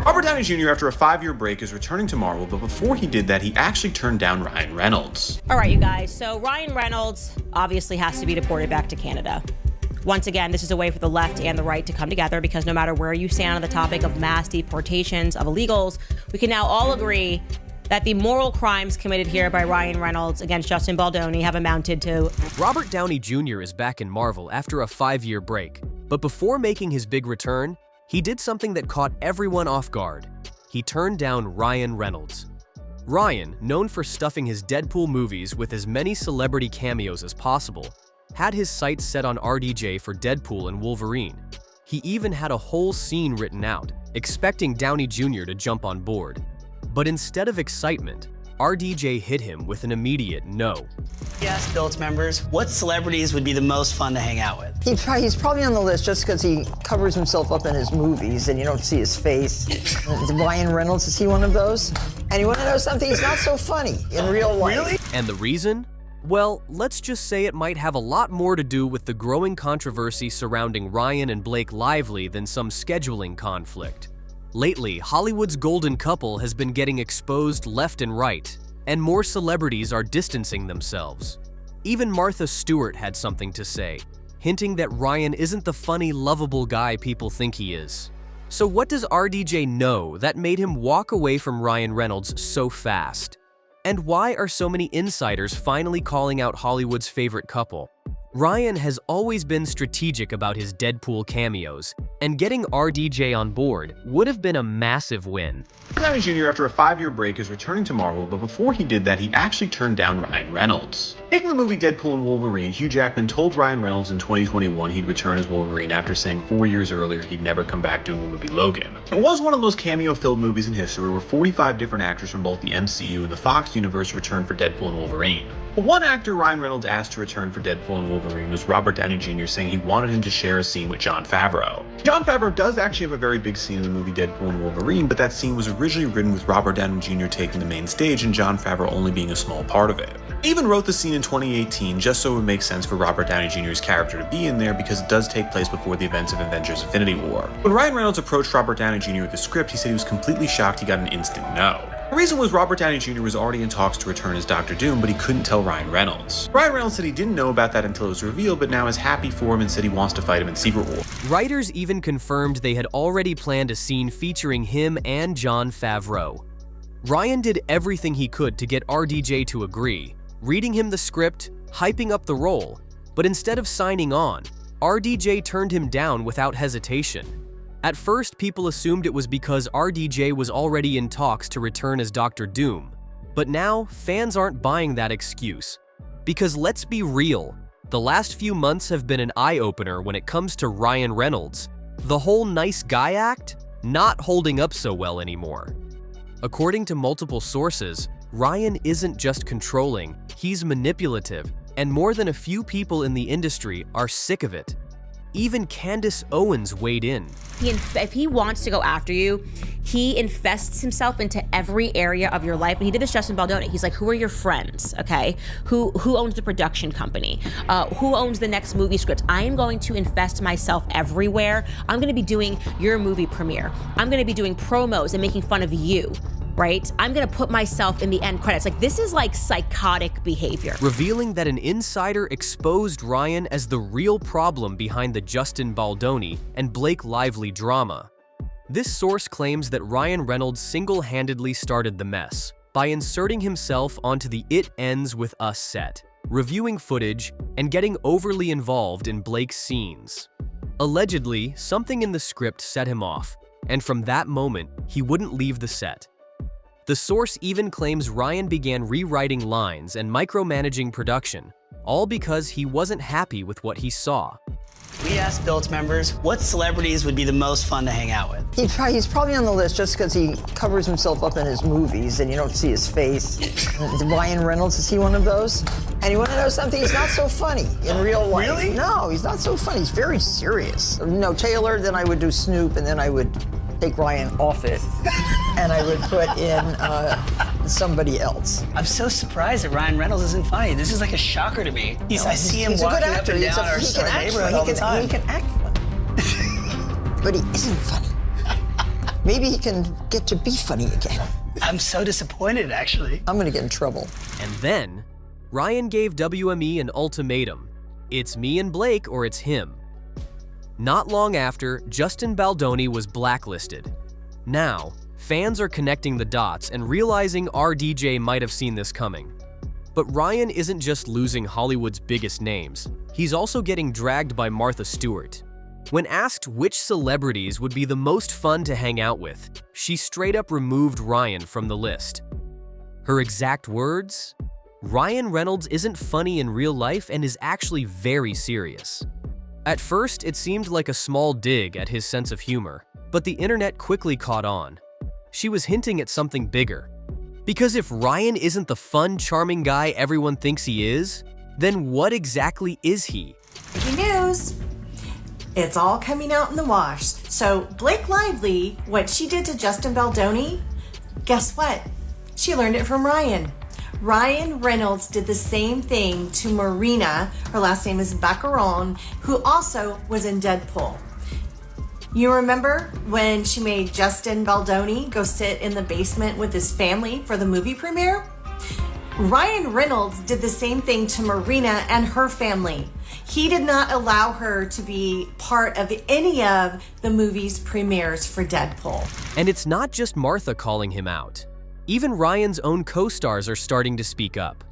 Robert Downey Jr., after a 5-year break, is returning to Marvel, but before he did that, he actually turned down Ryan Reynolds. All right, you guys, so Ryan Reynolds obviously has to be deported back to Canada. Once again, this is a way for the left and the right to come together, because no matter where you stand on the topic of mass deportations of illegals, we can now all agree that the moral crimes committed here by Ryan Reynolds against Justin Baldoni have amounted to... Robert Downey Jr. is back in Marvel after a 5-year break, but before making his big return, he did something that caught everyone off guard. He turned down Ryan Reynolds. Ryan, known for stuffing his Deadpool movies with as many celebrity cameos as possible, had his sights set on RDJ for Deadpool and Wolverine. He even had a whole scene written out, expecting Downey Jr. to jump on board. But instead of excitement, RDJ hit him with an immediate no. We asked Bilt's members what celebrities would be the most fun to hang out with. He's probably on the list just because he covers himself up in his movies and you don't see his face. Ryan Reynolds, is he one of those? And you want to know something? He's not so funny in real life. Really? And the reason? Well, let's just say it might have a lot more to do with the growing controversy surrounding Ryan and Blake Lively than some scheduling conflict. Lately, Hollywood's golden couple has been getting exposed left and right, and more celebrities are distancing themselves. Even Martha Stewart had something to say, hinting that Ryan isn't the funny, lovable guy people think he is. So what does RDJ know that made him walk away from Ryan Reynolds so fast? And why are so many insiders finally calling out Hollywood's favorite couple? Ryan has always been strategic about his Deadpool cameos, and getting RDJ on board would have been a massive win. Downey Jr., after a 5-year break, is returning to Marvel, but before he did that, he actually turned down Ryan Reynolds. Making the movie Deadpool and Wolverine, Hugh Jackman told Ryan Reynolds in 2021 he'd return as Wolverine after saying 4 years earlier he'd never come back doing the movie Logan. It was one of the most cameo-filled movies in history, where 45 different actors from both the MCU and the Fox universe returned for Deadpool and Wolverine. But one actor Ryan Reynolds asked to return for Deadpool and Wolverine was Robert Downey Jr., saying he wanted him to share a scene with Jon Favreau. Jon Favreau does actually have a very big scene in the movie Deadpool and Wolverine, but that scene was originally written with Robert Downey Jr. taking the main stage and Jon Favreau only being a small part of it. He even wrote the scene in 2018 just so it would make sense for Robert Downey Jr.'s character to be in there, because it does take place before the events of Avengers Infinity War. When Ryan Reynolds approached Robert Downey Jr. with the script, he said he was completely shocked he got an instant no. The reason was Robert Downey Jr. was already in talks to return as Dr. Doom, but he couldn't tell Ryan Reynolds. Ryan Reynolds said he didn't know about that until it was revealed, but now is happy for him and said he wants to fight him in Secret War. Writers even confirmed they had already planned a scene featuring him and Jon Favreau. Ryan did everything he could to get RDJ to agree, reading him the script, hyping up the role, but instead of signing on, RDJ turned him down without hesitation. At first, people assumed it was because RDJ was already in talks to return as Dr. Doom, but now fans aren't buying that excuse. Because let's be real, the last few months have been an eye-opener when it comes to Ryan Reynolds. The whole nice guy act, not holding up so well anymore. According to multiple sources, Ryan isn't just controlling, he's manipulative, and more than a few people in the industry are sick of it. Even Candace Owens weighed in. If he wants to go after you, he infests himself into every area of your life. And he did this Justin Baldoni. He's like, who are your friends, okay? Who owns the production company? Who owns the next movie script? I am going to infest myself everywhere. I'm gonna be doing your movie premiere. I'm gonna be doing promos and making fun of you. Right? I'm gonna put myself in the end credits. Like, this is like psychotic behavior. Revealing that an insider exposed Ryan as the real problem behind the Justin Baldoni and Blake Lively drama. This source claims that Ryan Reynolds single-handedly started the mess by inserting himself onto the It Ends With Us set, reviewing footage, and getting overly involved in Blake's scenes. Allegedly, something in the script set him off, and from that moment, he wouldn't leave the set. The source even claims Ryan began rewriting lines and micromanaging production, all because he wasn't happy with what he saw. We asked Bilt's members what celebrities would be the most fun to hang out with. He's probably on the list just because he covers himself up in his movies and you don't see his face. Ryan Reynolds, is he one of those? And you want to know something? He's not so funny in real life. Really? No, he's not so funny. He's very serious. No, Taylor, then I would do Snoop, and then I would take Ryan off it, and I would put in somebody else. I'm so surprised that Ryan Reynolds isn't funny. This is like a shocker to me. I see him walking up and down our neighborhood all the time. He can act funny. But he isn't funny. Maybe he can get to be funny again. I'm so disappointed, actually. I'm gonna get in trouble. And then, Ryan gave WME an ultimatum. It's me and Blake or it's him. Not long after, Justin Baldoni was blacklisted. Now, fans are connecting the dots and realizing RDJ might have seen this coming. But Ryan isn't just losing Hollywood's biggest names, he's also getting dragged by Martha Stewart. When asked which celebrities would be the most fun to hang out with, she straight up removed Ryan from the list. Her exact words? Ryan Reynolds isn't funny in real life and is actually very serious. At first, it seemed like a small dig at his sense of humor, but the internet quickly caught on. She was hinting at something bigger. Because if Ryan isn't the fun, charming guy everyone thinks he is, then what exactly is he? Breaking news! It's all coming out in the wash. So Blake Lively, what she did to Justin Baldoni, guess what? She learned it from Ryan. Ryan Reynolds did the same thing to Marina, her last name is Baccaron, who also was in Deadpool. You remember when she made Justin Baldoni go sit in the basement with his family for the movie premiere? Ryan Reynolds did the same thing to Marina and her family. He did not allow her to be part of any of the movie's premieres for Deadpool. And it's not just Martha calling him out. Even Ryan's own co-stars are starting to speak up.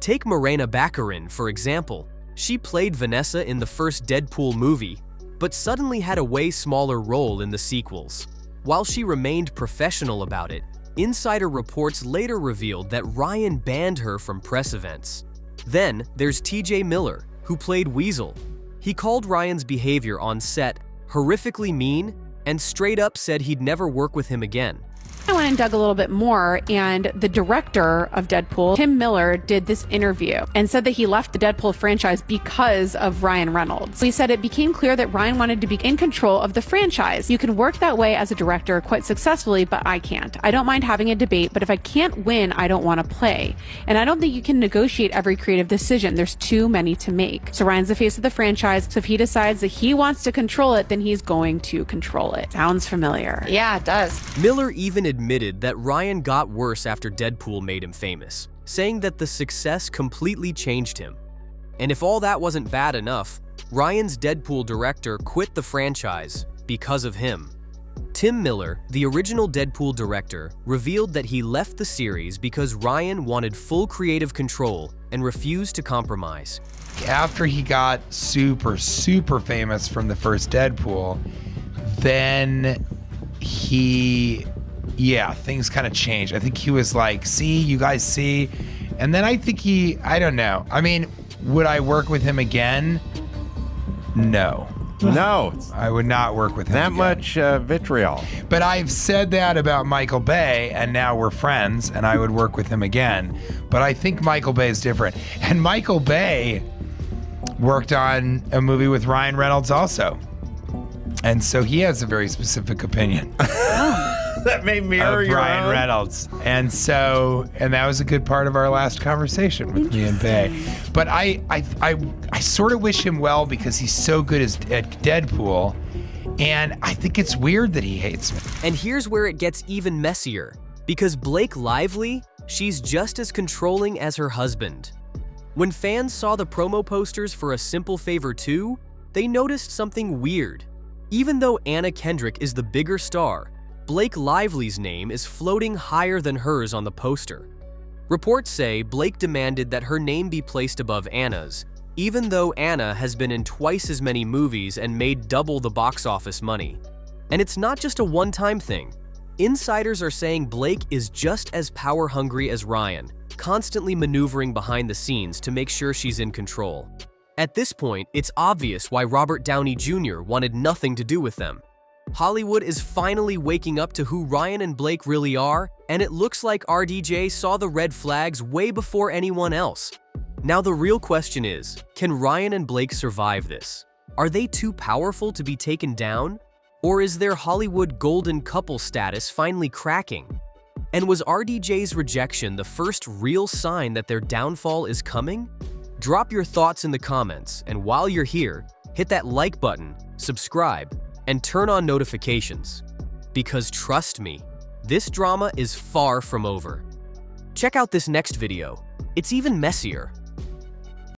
Take Morena Baccarin, for example. She played Vanessa in the first Deadpool movie, but suddenly had a way smaller role in the sequels. While she remained professional about it, insider reports later revealed that Ryan banned her from press events. Then there's TJ Miller, who played Weasel. He called Ryan's behavior on set horrifically mean and straight up said he'd never work with him again. I went and dug a little bit more, and the director of Deadpool, Tim Miller, did this interview and said that he left the Deadpool franchise because of Ryan Reynolds. He said it became clear that Ryan wanted to be in control of the franchise. You can work that way as a director quite successfully, but I can't. I don't mind having a debate, but if I can't win, I don't want to play. And I don't think you can negotiate every creative decision. There's too many to make. So Ryan's the face of the franchise, so if he decides that he wants to control it, then he's going to control it. Sounds familiar. Yeah, it does. Miller even admitted that Ryan got worse after Deadpool made him famous, saying that the success completely changed him. And if all that wasn't bad enough, Ryan's Deadpool director quit the franchise because of him. Tim Miller, the original Deadpool director, revealed that he left the series because Ryan wanted full creative control and refused to compromise. After he got super famous from the first Deadpool, then things kind of changed. I think he was like, see, you guys see? And then I think I don't know. I mean, would I work with him again? No. No. I would not work with him That again. much vitriol. But I've said that about Michael Bay, and now we're friends, and I would work with him again. But I think Michael Bay is different. And Michael Bay worked on a movie with Ryan Reynolds also. And so he has a very specific opinion. That may mirror of your Ryan own. Reynolds. And that was a good part of our last conversation with me and Bay. But I sort of wish him well because he's so good at Deadpool. And I think it's weird that he hates me. And here's where it gets even messier, because Blake Lively, she's just as controlling as her husband. When fans saw the promo posters for A Simple Favor 2, they noticed something weird. Even though Anna Kendrick is the bigger star, Blake Lively's name is floating higher than hers on the poster. Reports say Blake demanded that her name be placed above Anna's, even though Anna has been in twice as many movies and made double the box office money. And it's not just a one-time thing. Insiders are saying Blake is just as power-hungry as Ryan, constantly maneuvering behind the scenes to make sure she's in control. At this point, it's obvious why Robert Downey Jr. wanted nothing to do with them. Hollywood is finally waking up to who Ryan and Blake really are, and it looks like RDJ saw the red flags way before anyone else. Now the real question is, can Ryan and Blake survive this? Are they too powerful to be taken down? Or is their Hollywood golden couple status finally cracking? And was RDJ's rejection the first real sign that their downfall is coming? Drop your thoughts in the comments, and while you're here, hit that like button, subscribe, and turn on notifications. Because trust me, this drama is far from over. Check out this next video. It's even messier.